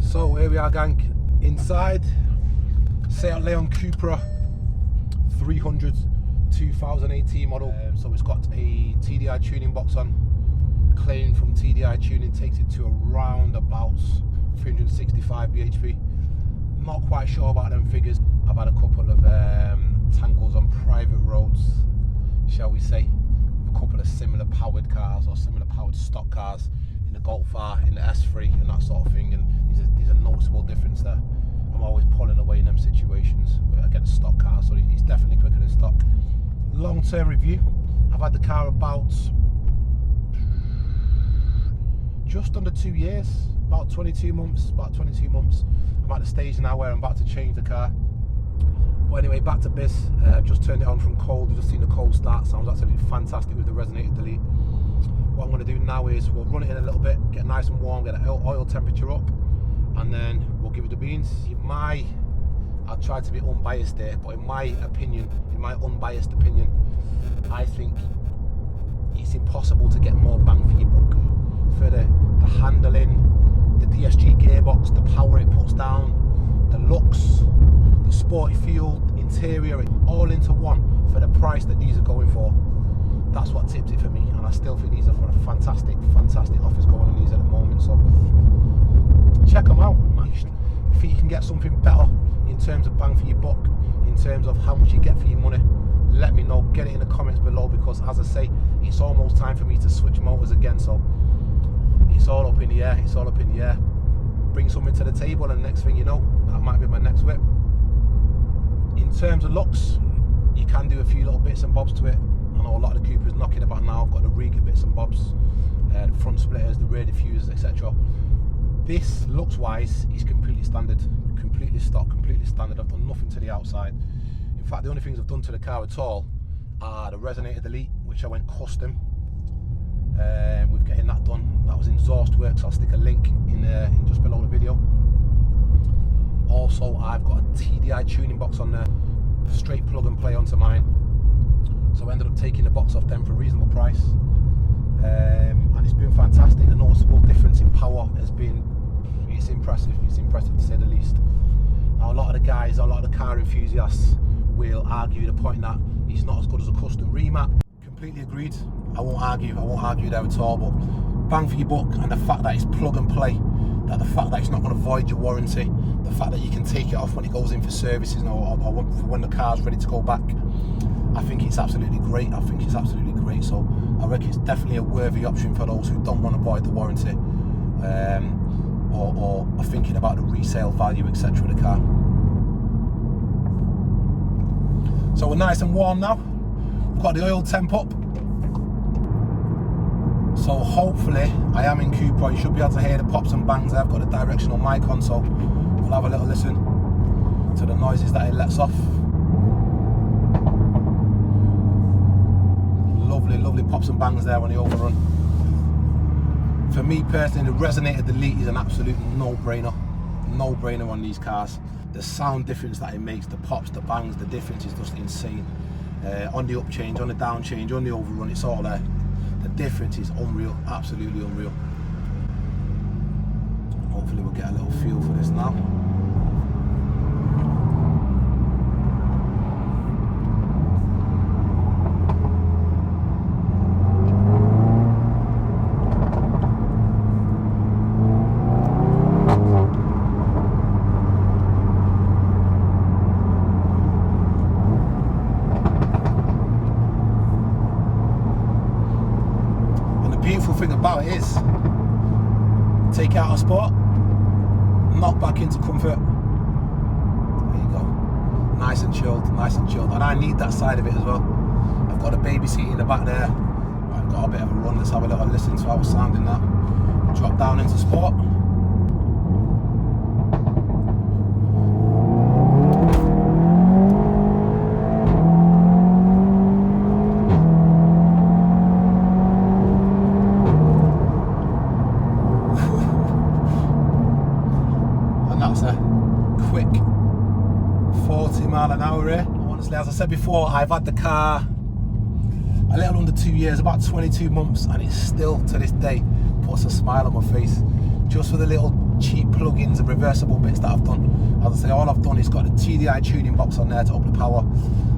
So here we are, gang, inside Seat Leon Cupra 300 2018 model. So it's got a TDI tuning box on, claim from TDI Tuning takes it to around about 365 bhp. Not quite sure about them figures. I've had a couple of tangles on private roads, shall we say, with a couple of similar powered cars or similar powered stock cars in the Golf R, in the S3 and that sort of thing, and there's a noticeable difference there. I'm always pulling away in them situations against stock cars, so it's definitely quicker than stock. Long-term review, I've had the car about just under 2 years, about 22 months. I'm at the stage now where I'm about to change the car. But anyway, back to biz. Just turned it on from cold. You've just seen the cold start. Sounds absolutely fantastic with the resonator delete. What I'm going to do now is we'll run it in a little bit, get nice and warm, get the oil temperature up, and then we'll give it the beans. I'll try to be unbiased there, but in my opinion, in my unbiased opinion, I think it's impossible to get more bang for your buck for the handling, the DSG gearbox, the power it puts down, the looks, the sporty feel, interior, all into one for the price that these are going for. That's what tipped it for me, and I still think these are for a fantastic offers going on these at the moment. So check them out. If you can get something better in terms of bang for your buck, in terms of how much you get for your money, let me know. Get it in the comments below, because as I say, it's almost time for me to switch motors again. So it's all up in the air. It's all up in the air. Bring something to the table, and next thing you know, that might be my next whip. In terms of looks, you can do a few little bits and bobs to it. I know a lot of the Cupras knocking about now. I've got the Riga bits and bobs, the front splitters, the rear diffusers, etc. This, looks wise, is completely standard, completely stock, completely standard. I've done nothing to the outside. In fact, the only things I've done to the car at all are the resonator delete, which I went custom with getting that done. That was in exhaust works. I'll stick a link in just below the video. Also, I've got a TDI tuning box on there, straight plug and play onto mine. So I ended up taking the box off them for a reasonable price, and it's been fantastic. The noticeable difference in power has been, it's impressive to say the least. Now, a lot of the guys, a lot of the car enthusiasts will argue the point that it's not as good as a custom remat. Completely agreed. I won't argue there at all, but bang for your buck, and the fact that it's plug and play, that the fact that it's not going to void your warranty, the fact that you can take it off when it goes in for services or when the car's ready to go back, I think it's absolutely great. So I reckon it's definitely a worthy option for those who don't want to void the warranty, or are thinking about the resale value, etc. of the car. So we're nice and warm now. We've got the oil temp up. So hopefully, I am in Cupra. You should be able to hear the pops and bangs. I've got a directional mic on, so we'll have a little listen to the noises that it lets off. Lovely pops and bangs there on the overrun. For me personally, the resonator delete is an absolute no-brainer on these cars. The sound difference that it makes, the pops, the bangs, the difference is just insane. On the up change, on the down change, on the overrun, it's all there. The difference is unreal, absolutely unreal. Hopefully we'll get a little feel for this now. Beautiful thing about it is, take out a sport, knock back into comfort. There you go, nice and chilled, and I need that side of it as well. I've got a baby seat in the back there. I've got a bit of a run. Let's have a little listen to how we're sounding now. Drop down into sport. Quick 40 mile an hour here. Honestly, as I said before, I've had the car a little under 2 years, about 22 months, and it still to this day puts a smile on my face, just for the little cheap plugins and reversible bits that I've done. As I say, all I've done is got the TDI tuning box on there to up the power.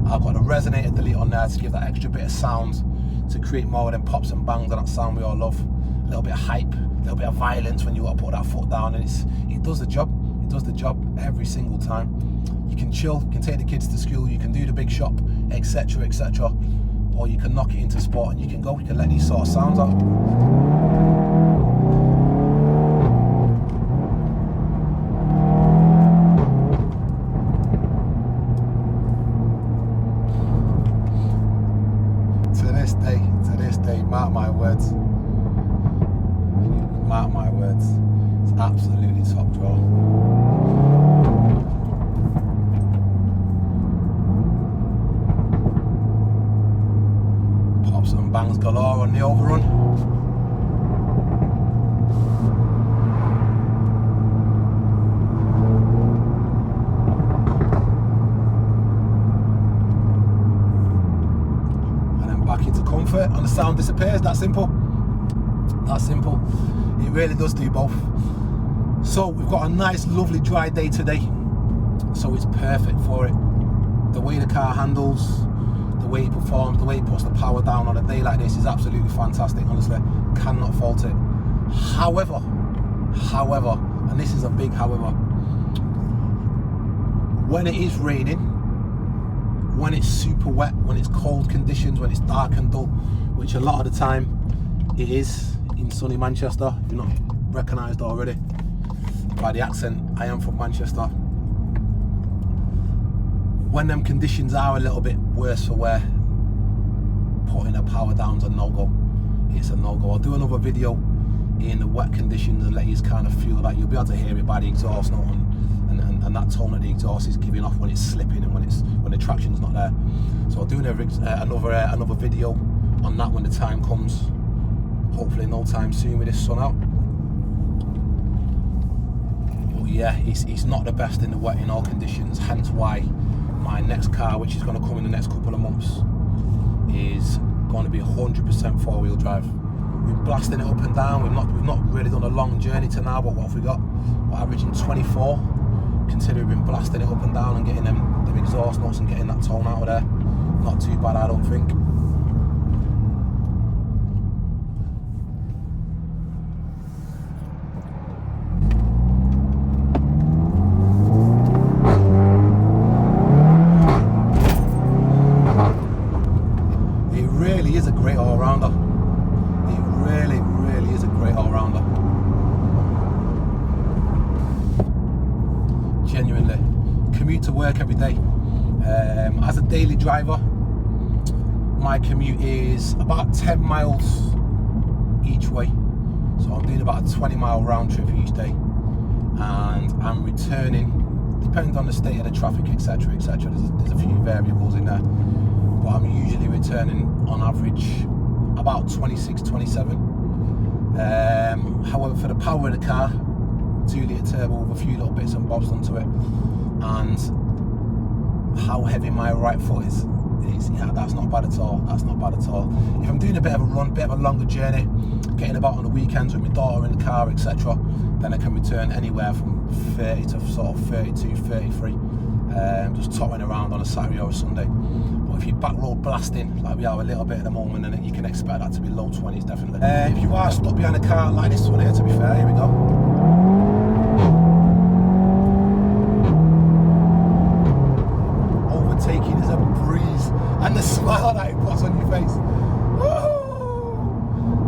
I've got a resonator delete on there to give that extra bit of sound, to create more of them pops and bangs and that sound we all love. A little bit of hype, a little bit of violence when you got to put that foot down, and it does the job. It does the job every single time. You can chill, you can take the kids to school, you can do the big shop, etc, etc, or you can knock it into sport and you can go, you can let these sort of sounds out. To this day, mark my words, it's absolutely top draw. Pops and bangs galore on the overrun. Back into comfort and the sound disappears. That simple. That simple. It really does do both. So we've got a nice lovely dry day today, so it's perfect for it. The way the car handles, the way it performs, the way it puts the power down on a day like this is absolutely fantastic. Honestly, cannot fault it. However, and this is a big however, when it is raining, when it's super wet, when it's cold conditions, when it's dark and dull, which a lot of the time it is in sunny Manchester, if you're not recognised already by the accent, I am from Manchester. When them conditions are a little bit worse for wear, putting a power down's a no-go. It's a no-go. I'll do another video in the wet conditions and let you kind of feel that. You'll be able to hear it by the exhaust note and that tone that the exhaust is giving off when it's slipping and when the traction's not there. So I'll do another video on that when the time comes. Hopefully no time soon with this sun out. But yeah, it's not the best in the wet in all conditions, hence why my next car, which is going to come in the next couple of months, is going to be 100% four-wheel drive. We've been blasting it up and down. We've not really done a long journey to now, but what have we got? We're averaging 24. Consider we've been blasting it up and down and getting them exhaust notes and getting that tone out of there. Not too bad, I don't think. It really is a great all-rounder. It really, really is a great all-rounder. Genuinely. Commute to work every day. As a daily driver, my commute is about 10 miles each way. So I'm doing about a 20-mile round trip each day. And I'm returning, depending on the state of the traffic, etc, etc. There's a few variables in there. But I'm usually returning on average about 26, 27. However, for the power of the car, 2-litre turbo with a few little bits and bobs onto it, and how heavy my right foot is, yeah, that's not bad at all. That's not bad at all. If I'm doing a bit of a run, bit of a longer journey, getting about on the weekends with my daughter in the car, etc., then I can return anywhere from 30 to sort of 32, 33, just tottering around on a Saturday or a Sunday. But if you're back road blasting, like we are a little bit at the moment, then you can expect that to be low 20s, definitely. If you are stuck behind a car like this one here, to be fair, here we go. Overtaking is a breeze, and the smile that it puts on your face. Woo!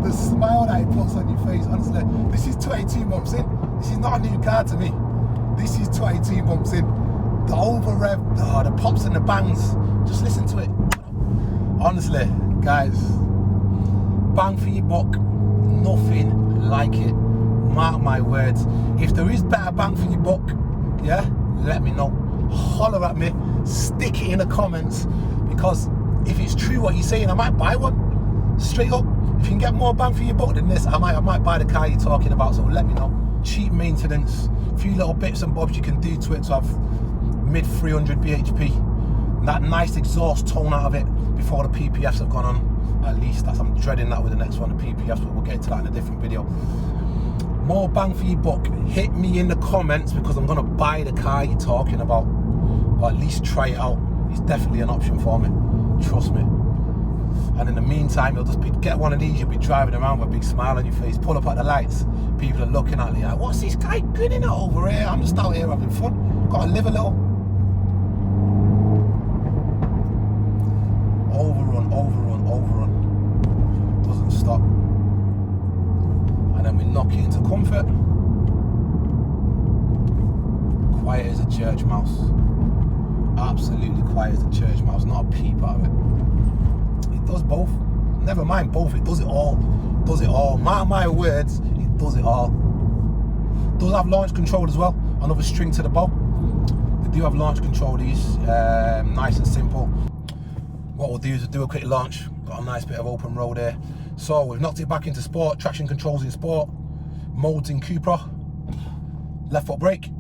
The smile that it puts on your face, honestly. This is 22 months in. This is not a new car to me. This is 22 months in. The over rev, the pops and the bangs. Just listen to it. Honestly, guys, bang for your buck. Nothing like it. Mark my words. If there is better bang for your buck, yeah, let me know. Holler at me. Stick it in the comments, because if it's true what you're saying, I might buy one. Straight up. If you can get more bang for your buck than this, I might buy the car you're talking about. So let me know. Cheap maintenance, a few little bits and bobs you can do to it to have mid 300 bhp. That nice exhaust tone out of it before the PPFs have gone on. At least I'm dreading that with the next one, the PPFs, but we'll get into that in a different video. more bang for your buck, hit me in the comments, because I'm gonna buy the car you're talking about, or at least try it out. It's definitely an option for me, trust me. And in the meantime, you'll just get one of these, you'll be driving around with a big smile on your face, pull up at the lights, people are looking at you like, what's this guy grinning at over here? I'm just out here having fun, gotta live a little. Overrun, overrun, overrun, doesn't stop. And then we knock it into comfort. Quiet as a church mouse. Absolutely quiet as a church mouse, not a peep out of it. It does both. Never mind both, it does it all. Does it all. Mark my words, it does it all. Does have launch control as well. Another string to the bow. They do have launch control, these. Nice and simple. What we'll do is do a quick launch. Got a nice bit of open road here. So we've knocked it back into sport. Traction controls in sport. Modes in Cupra. Left foot brake.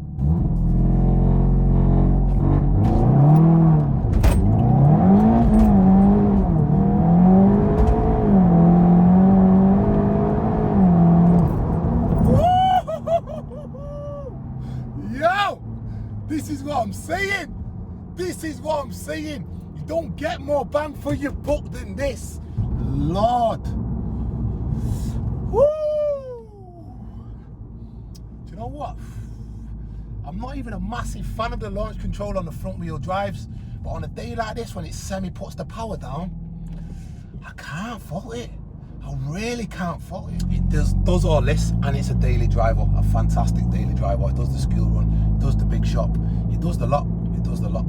Yo! This is what I'm saying. This is what I'm saying. You don't get more bang for your buck than this. Lord. Woo! Do you know what? I'm not even a massive fan of the launch control on the front wheel drives, but on a day like this when it puts the power down, I can't fault it. I really can't fault it. It does all this, and it's a daily driver, a fantastic daily driver. It does the school run, it does the big shop, it does the lot, it does the lot.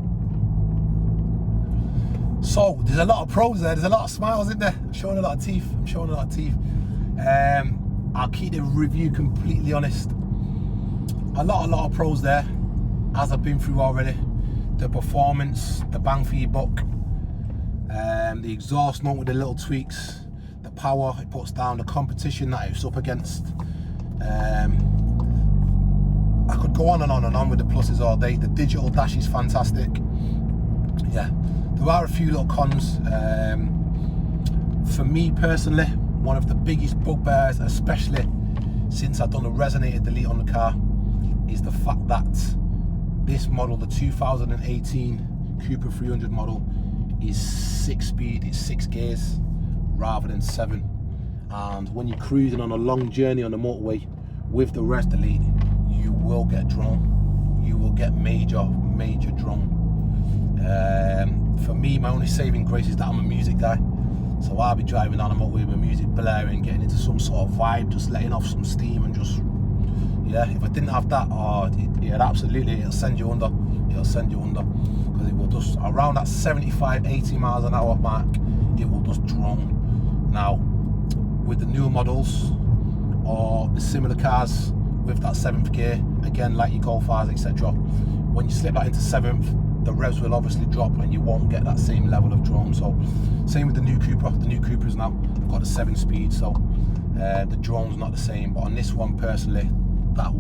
So there's a lot of pros there, there's a lot of smiles in there. I'm showing a lot of teeth, I'm showing a lot of teeth. I'll keep the review completely honest. A lot of pros there, as I've been through already. The performance, the bang for your buck, the exhaust note with the little tweaks, the power it puts down, the competition that it's up against. I could go on and on and on with the pluses all day. The digital dash is fantastic. Yeah, there are a few little cons. For me personally, one of the biggest bugbears, especially since I've done a resonator delete on the car, is the fact that this model, the 2018 Cupra 300 model, is 6-speed, it's 6 gears rather than 7. And when you're cruising on a long journey on the motorway with the res delete, you will get drone. You will get major drone. For me, my only saving grace is that I'm a music guy. So I'll be driving down the motorway with music blaring, getting into some sort of vibe, just letting off some steam and just, yeah, if I didn't have that, it'll send you under. It'll send you under, because it will just, around that 75-80 miles an hour mark, it will just drone. Now, with the newer models, or the similar cars with that 7th gear, again, like your Golf R's, etc., when you slip that into 7th, the revs will obviously drop and you won't get that same level of drone. So same with the new Cupra. The new Cupras now have got a 7-speed, so the drone's not the same. But on this one personally, that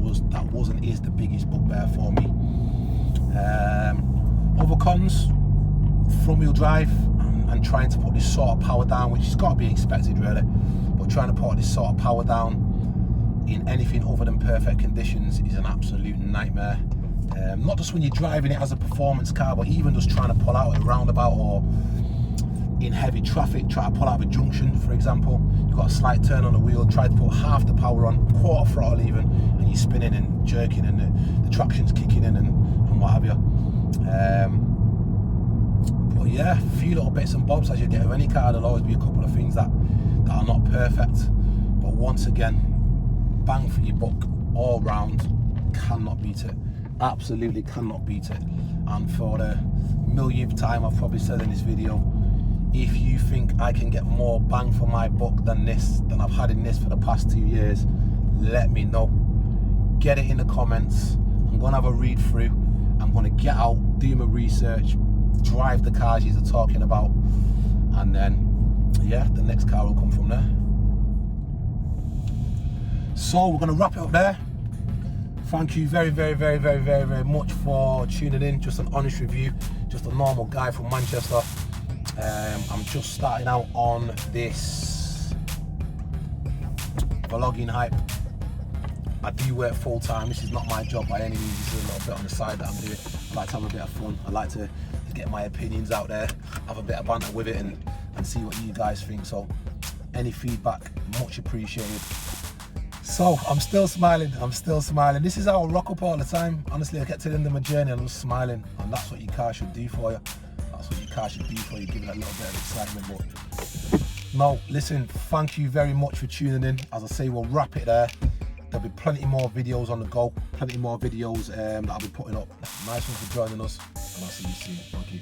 is the biggest bugbear for me. Other cons, front wheel drive and trying to put this sort of power down, which has got to be expected really, but trying to put this sort of power down in anything other than perfect conditions is an absolute nightmare. Not just when you're driving it as a performance car, but even just trying to pull out of a roundabout or in heavy traffic, try to pull out of a junction, for example. You've got a slight turn on the wheel, try to put half the power on, quarter throttle even, and you're spinning and jerking and the traction's kicking in and what have you. But yeah, a few little bits and bobs as you get with any car. There'll always be a couple of things that are not perfect. But once again, bang for your buck all round, cannot beat it. Absolutely cannot beat it. And for the millionth time I've probably said in this video, if you think I can get more bang for my buck than I've had in this for the past 2 years, let me know. Get it in the comments. I'm gonna have a read through. I'm gonna get out, do my research, drive the cars you're talking about, and then yeah, the next car will come from there. So we're gonna wrap it up there. Thank you very much for tuning in. Just an honest review, just a normal guy from Manchester. I'm just starting out on this vlogging hype. I do work full time. This is not my job by any means. This is a little bit on the side that I'm doing. I like to have a bit of fun. I like to get my opinions out there, have a bit of banter with it, and see what you guys think. So any feedback, much appreciated. So I'm still smiling. This is how I rock up all the time. Honestly, I get to the end of my journey and I'm just smiling, and that's what your car should do for you. That's what your car should do for you, give it a little bit of excitement. But no, listen, thank you very much for tuning in. As I say, we'll wrap it there. There'll be plenty more videos on the go, plenty more videos that I'll be putting up. Nice one for joining us, and I'll see you soon. Thank you.